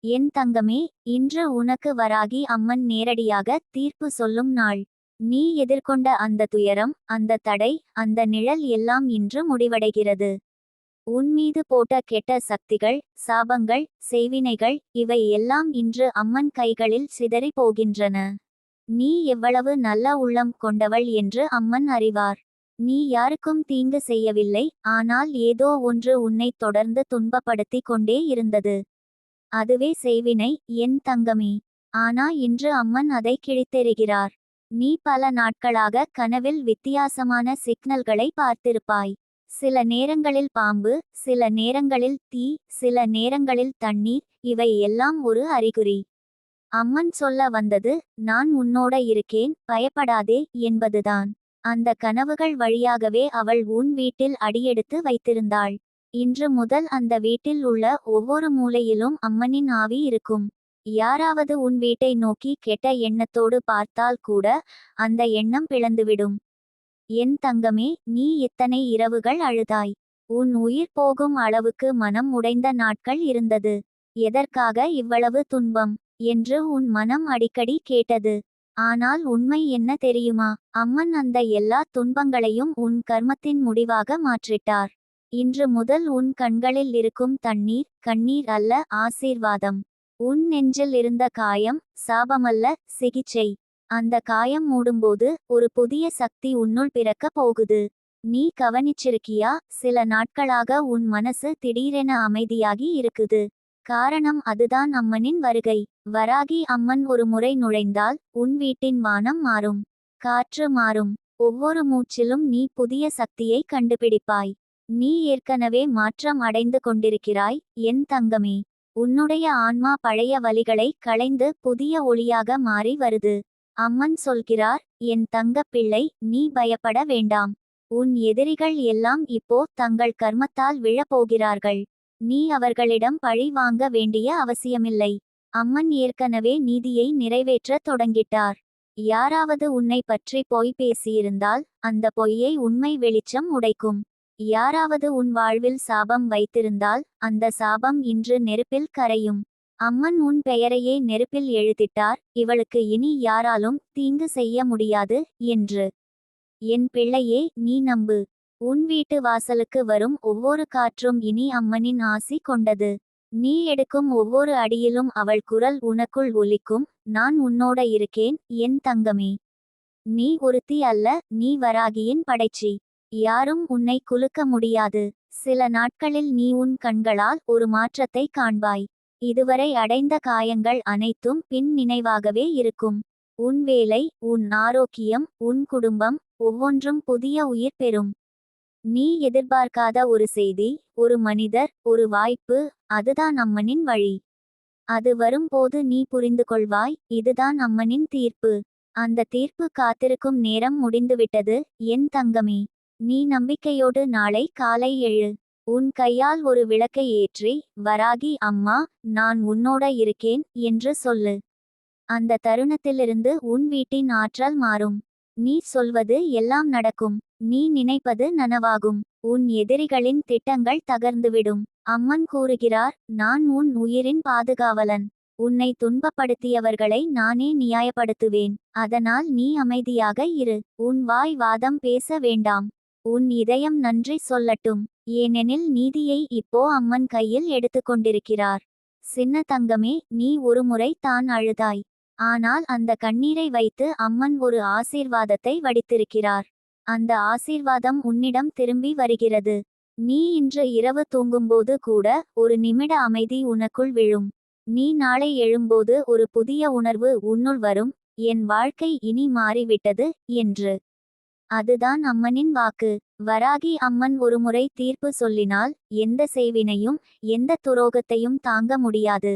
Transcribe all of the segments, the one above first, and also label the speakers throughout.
Speaker 1: என் தங்கமே, இன்று உனக்கு வராகி அம்மன் நேரடியாக தீர்ப்பு சொல்லும் நாள். நீ எதிர்கொண்ட அந்த துயரம், அந்த தடை, அந்த நிழல் எல்லாம் இன்று முடிவடைகிறது. உன் மீது போட்ட கெட்ட சக்திகள், சாபங்கள், செய்வினைகள், இவை எல்லாம் இன்று அம்மன் கைகளில் சிதறி போகின்றன. நீ எவ்வளவு நல்ல உள்ளம் கொண்டவள் என்று அம்மன் அறிவார். நீ யாருக்கும் தீங்கு செய்யவில்லை, ஆனால் ஏதோ ஒன்று உன்னை தொடர்ந்து துன்பப்படுத்தி கொண்டே இருந்தது. அதுவே செய்வினை, என் தங்கமே. ஆனா இன்று அம்மன் அதை கிழித்தெறிகிறார். நீ பல நாட்களாக கனவில் வித்தியாசமான சிக்னல்களை பார்த்திருப்பாய். சில நேரங்களில் பாம்பு, சில நேரங்களில் தீ, சில நேரங்களில் தண்ணீர், இவை எல்லாம் ஒரு அறிகுறி. அம்மன் சொல்ல வந்தது, நான் உன்னோட இருக்கேன், பயப்படாதே என்பதுதான். அந்த கனவுகள் வழியாகவே அவள் உன் வீட்டில் அடியெடுத்து வைத்திருந்தாள். இன்று முதல் அந்த வீட்டில் உள்ள ஒவ்வொரு மூலையிலும் அம்மனின் ஆவி இருக்கும். யாராவது உன் வீட்டை நோக்கி கெட்ட எண்ணத்தோடு பார்த்தால் கூட அந்த எண்ணம் பிளந்துவிடும். என் தங்கமே, நீ எத்தனை இரவுகள் அழுதாய். உன் உயிர் போகும் அளவுக்கு மனம் உடைந்த நாட்கள் இருந்தது. எதற்காக இவ்வளவு துன்பம் என்று உன் மனம் அடிக்கடி கேட்டது. ஆனால் உண்மை என்ன தெரியுமா? அம்மன் அந்த எல்லா துன்பங்களையும் உன் கர்மத்தின் முடிவாக மாற்றிட்டார். இன்று முதல் உன் கண்களில் இருக்கும் தண்ணீர், கண்ணீர் அல்ல, ஆசீர்வாதம். உன் நெஞ்சில் இருந்த காயம், சாபமல்ல, சிகிச்சை. அந்த காயம் மூடும்போது ஒரு புதிய சக்தி உன்னுள் பிறக்க போகுது. நீ கவனிச்சிருக்கியா? சில நாட்களாக உன் மனசு திடீரென அமைதியாகி இருக்குது. காரணம் அதுதான் அம்மனின் வருகை. வராகி அம்மன் ஒரு முறை நுழைந்தால் உன் வீட்டின் வானம் மாறும். காற்று மாறும். ஒவ்வொரு மூச்சிலும் நீ புதிய சக்தியை கண்டுபிடிப்பாய். நீ ஏற்கனவே மாற்றம் அடைந்து கொண்டிருக்கிறாய், என் தங்கமே. உன்னுடைய ஆன்மா பழைய வலிகளை களைந்து புதிய ஒளியாக மாறி வருது. அம்மன் சொல்கிறார், என் தங்கப் பிள்ளை, நீ பயப்பட வேண்டாம். உன் எதிரிகள் எல்லாம் இப்போ தங்கள் கர்மத்தால் விழப்போகிறார்கள். நீ அவர்களிடம் பழி வாங்க வேண்டிய அவசியமில்லை. அம்மன் ஏற்கனவே நீதியை நிறைவேற்றத் தொடங்கிட்டார். யாராவது உன்னை பற்றி பொய் பேசியிருந்தால் அந்த பொய்யை உண்மை வெளிச்சம் உடைக்கும். யாராவது உன் வாழ்வில் சாபம் வைத்திருந்தால் அந்த சாபம் இன்று நெருப்பில் கரையும். அம்மன் உன் பெயரையே நெருப்பில் எழுதிட்டார், இவளுக்கு இனி யாராலும் தீங்கு செய்ய முடியாது என்று. என் பிள்ளையே, நீ நம்பு. உன் வீட்டு வாசலுக்கு வரும் ஒவ்வொரு காற்றும் இனி அம்மனின் ஆசி கொண்டது. நீ எடுக்கும் ஒவ்வொரு அடியிலும் அவள் குரல் உனக்குள் ஒலிக்கும், நான் உன்னோட இருக்கேன், என் தங்கமே. நீ ஒருத்தி அல்ல, நீ வராகியின் படைச்சி. யாரும் உன்னை குலுக்க முடியாது. சில நாட்களில் நீ உன் கண்களால் ஒரு மாற்றத்தை காண்பாய். இதுவரை அடைந்த காயங்கள் அனைத்தும் பின் நினைவாகவே இருக்கும். உன் வேலை, உன் ஆரோக்கியம், உன் குடும்பம், ஒவ்வொன்றும் புதிய உயிர் பெறும். நீ எதிர்பார்க்காத ஒரு செய்தி, ஒரு மனிதர், ஒரு வாய்ப்பு, அதுதான் அம்மனின் வழி. அது வரும்போது நீ புரிந்து கொள்வாய், இதுதான் அம்மனின் தீர்ப்பு. அந்த தீர்ப்பு காத்திருக்கும் நேரம் முடிந்துவிட்டது, என் தங்கமே. நீ நம்பிக்கையோடு நாளை காலை எழு. உன் கையால் ஒரு விளக்கை ஏற்றி, வராகி அம்மா, நான் உன்னோட இருக்கேன் என்று சொல்லு. அந்த தருணத்திலிருந்து உன் வீட்டின் ஆற்றல் மாறும். நீ சொல்வது எல்லாம் நடக்கும். நீ நினைப்பது நனவாகும். உன் எதிரிகளின் திட்டங்கள் தகர்ந்துவிடும். அம்மன் கூறுகிறார், நான் உன் உயிரின் பாதுகாவலன். உன்னை துன்பப்படுத்தியவர்களை நானே நியாயப்படுத்துவேன். அதனால் நீ அமைதியாக இரு. உன் வாய் வாதம் பேச வேண்டாம். உன் இதயம் நன்றி சொல்லட்டும். ஏனெனில் நீதியை இப்போ அம்மன் கையில் எடுத்துக்கொண்டிருக்கிறார். சின்ன தங்கமே, நீ ஒருமுறை தான் அழுதாய். ஆனால் அந்த கண்ணீரை வைத்து அம்மன் ஒரு ஆசீர்வாதத்தை வடித்திருக்கிறார். அந்த ஆசீர்வாதம் உன்னிடம் திரும்பி வருகிறது. நீ இன்று இரவு தூங்கும்போது கூட ஒரு நிமிட அமைதி உனக்குள் விழும். நீ நாளை எழும்போது ஒரு புதிய உணர்வு உன்னுள் வரும், என் வாழ்க்கை இனி மாறிவிட்டது என்று. அதுதான் அம்மனின் வாக்கு. வராகி அம்மன் ஒருமுறை தீர்ப்பு சொல்லினால் எந்த செய்வினையும் எந்த துரோகத்தையும் தாங்க முடியாது.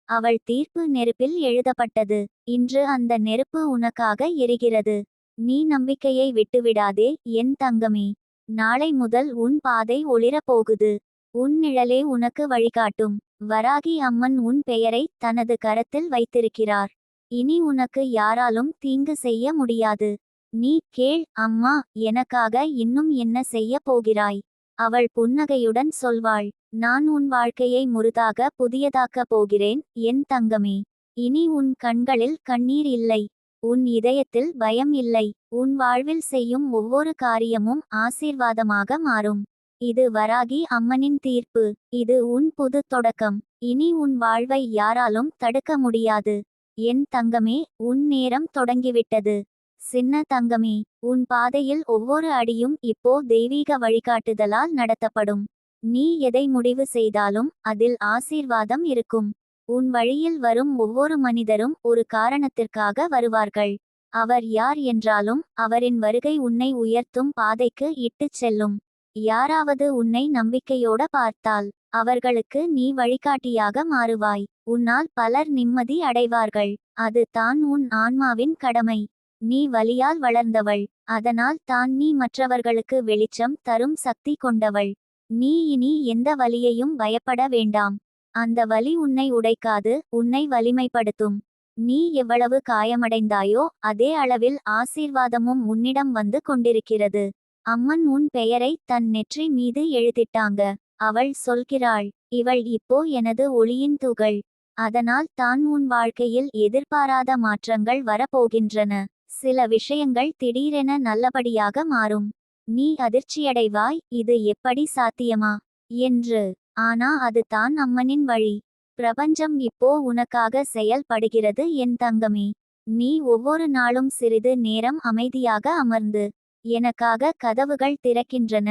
Speaker 1: அவள் தீர்ப்பு நெருப்பில் எழுதப்பட்டது. இன்று அந்த நெருப்பு உனக்காக எரிகிறது. நீ நம்பிக்கையை விட்டுவிடாதே, என் தங்கமே. நாளை முதல் உன் பாதை ஒளிரப் போகுது. உன் நிழலே உனக்கு வழிகாட்டும். வராகி அம்மன் உன் பெயரை தனது கரத்தில் வைத்திருக்கிறார். இனி உனக்கு யாராலும் தீங்கு செய்ய முடியாது. நீ கேள், அம்மா, எனக்காக இன்னும் என்ன செய்ய போகிறாய்? அவள் புன்னகையுடன் சொல்வாள். நான் உன் வாழ்க்கையை முழுதாக புதியதாக்கப் போகிறேன் என் தங்கமே. இனி உன் கண்களில் கண்ணீர் இல்லை. உன் இதயத்தில் பயம் இல்லை. உன் வாழ்வில் செய்யும் ஒவ்வொரு காரியமும் ஆசீர்வாதமாக மாறும். இது வராகி அம்மனின் தீர்ப்பு. இது உன் புது தொடக்கம். இனி உன் வாழ்வை யாராலும் தடுக்க முடியாது. என் தங்கமே, உன் நேரம் தொடங்கிவிட்டது. சின்ன தங்கமே, உன் பாதையில் ஒவ்வொரு அடியும் இப்போ தெய்வீக வழிகாட்டுதலால் நடத்தப்படும். நீ எதை முடிவு செய்தாலும் அதில் ஆசீர்வாதம் இருக்கும். உன் வழியில் வரும் ஒவ்வொரு மனிதரும் ஒரு காரணத்திற்காக வருவார்கள். அவர் யார் என்றாலும் அவரின் வருகை உன்னை உயர்த்தும் பாதைக்கு இட்டுச் செல்லும். யாராவது உன்னை நம்பிக்கையோட பார்த்தால் அவர்களுக்கு நீ வழிகாட்டியாக மாறுவாய். உன்னால் பலர் நிம்மதி அடைவார்கள். அது தான் உன் ஆன்மாவின் கடமை. நீ வலியால் வளர்ந்தவள். அதனால் தான் நீ மற்றவர்களுக்கு வெளிச்சம் தரும் சக்தி கொண்டவள். நீ இனி எந்த வலியையும் பயப்பட வேண்டாம். அந்த வலி உன்னை உடைக்காது, உன்னை வலிமைப்படுத்தும். நீ எவ்வளவு காயமடைந்தாயோ அதே அளவில் ஆசீர்வாதமும் உன்னிடம் வந்து கொண்டிருக்கிறது. அம்மன் உன் பெயரை தன் நெற்றி மீது எழுதிட்டாங்க. அவள் சொல்கிறாள், இவள் இப்போ எனது ஒளியின் துகள். அதனால் தான் உன் வாழ்க்கையில் எதிர்பாராத மாற்றங்கள் வரப்போகின்றன. சில விஷயங்கள் திடீரென நல்லபடியாக மாறும். நீ அதிர்ச்சியடைவாய், இது எப்படி சாத்தியமா என்று. ஆனா அது தான் அம்மனின் வழி. பிரபஞ்சம் இப்போ உனக்காக செயல்படுகிறது என் தங்கமே. நீ ஒவ்வொரு நாளும் சிறிது நேரம் அமைதியாக அமர்ந்து எனக்காக கதவுகள் திறக்கின்றன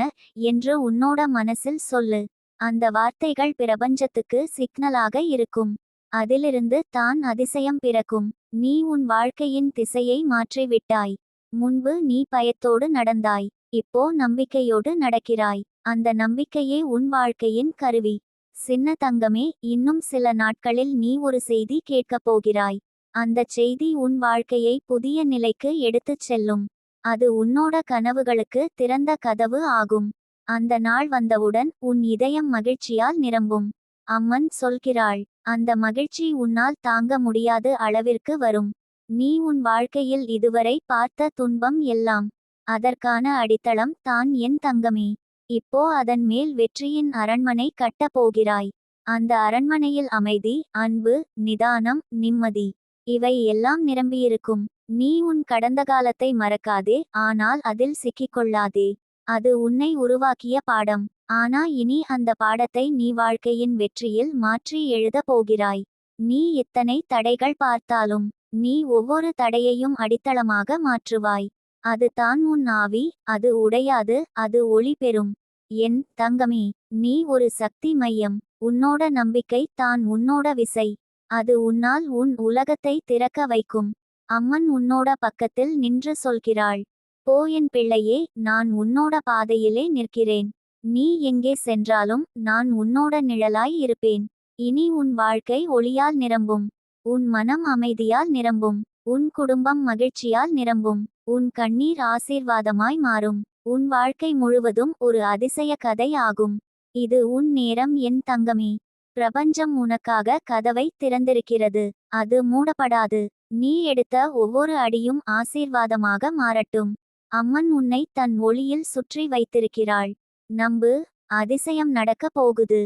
Speaker 1: என்று உன்னோட மனசில் சொல்லு. அந்த வார்த்தைகள் பிரபஞ்சத்துக்கு சிக்னலாக இருக்கும். அதிலிருந்து தான் அதிசயம் பிறக்கும். நீ உன் வாழ்க்கையின் திசையை மாற்றிவிட்டாய். முன்பு நீ பயத்தோடு நடந்தாய். இப்போ நம்பிக்கையோடு நடக்கிறாய். அந்த நம்பிக்கையே உன் வாழ்க்கையின் கருவி. சின்ன தங்கமே, இன்னும் சில நாட்களில் நீ ஒரு செய்தி கேட்கப் போகிறாய். அந்தச் செய்தி உன் வாழ்க்கையை புதிய நிலைக்கு எடுத்துச் செல்லும். அது உன்னோட கனவுகளுக்கு திறந்த கதவு ஆகும். அந்த நாள் வந்தவுடன் உன் இதயம் மகிழ்ச்சியால் நிரம்பும். அம்மன் சொல்கிறாள், அந்த மகிழ்ச்சி உன்னால் தாங்க முடியாத அளவிற்கு வரும். நீ உன் வாழ்க்கையில் இதுவரை பார்த்த துன்பம் எல்லாம் அதற்கான அடித்தளம் தான் என் தங்கமே. இப்போ அதன் மேல் வெற்றியின் அரண்மனை கட்டப் போகிறாய். அந்த அரண்மனையில் அமைதி, அன்பு, நிதானம், நிம்மதி இவை எல்லாம் நிரம்பியிருக்கும். நீ உன் கடந்த காலத்தை மறக்காதே, ஆனால் அதில் சிக்கிக்கொள்ளாதே. அது உன்னை உருவாக்கிய பாடம். ஆனா இனி அந்த பாடத்தை நீ வாழ்க்கையின் வெற்றியில் மாற்றி எழுதப் போகிறாய். நீ எத்தனை தடைகள் பார்த்தாலும் நீ ஒவ்வொரு தடையையும் அடித்தளமாக மாற்றுவாய். அது தான் உன் ஆவி. அது உடையாது, அது ஒளி பெறும். என் தங்கமே, நீ ஒரு சக்தி மையம். உன்னோட நம்பிக்கை தான் உன்னோட விசை. அது உன்னால் உன் உலகத்தை திறக்க வைக்கும். அம்மன் உன்னோட பக்கத்தில் நின்று சொல்கிறாள், போ என் பிள்ளையே, நான் உன்னோட பாதையிலே நிற்கிறேன். நீ எங்கே சென்றாலும் நான் உன்னோட நிழலாய் இருப்பேன். இனி உன் வாழ்க்கை ஒளியால் நிரம்பும். உன் மனம் அமைதியால் நிரம்பும். உன் குடும்பம் மகிழ்ச்சியால் நிரம்பும். உன் கண்ணீர் ஆசீர்வாதமாய் மாறும். உன் வாழ்க்கை முழுவதும் ஒரு அதிசய கதை ஆகும். இது உன் நேரம் என் தங்கமே. பிரபஞ்சம் உனக்காக கதவை திறந்திருக்கிறது. அது மூடப்படாது. நீ எடுத்த ஒவ்வொரு அடியும் ஆசீர்வாதமாக மாறட்டும். அம்மன் உன்னை தன் ஒளியில் சுற்றி வைத்திருக்கிறாள். நம்பு, அதிசயம் நடக்க போகுது.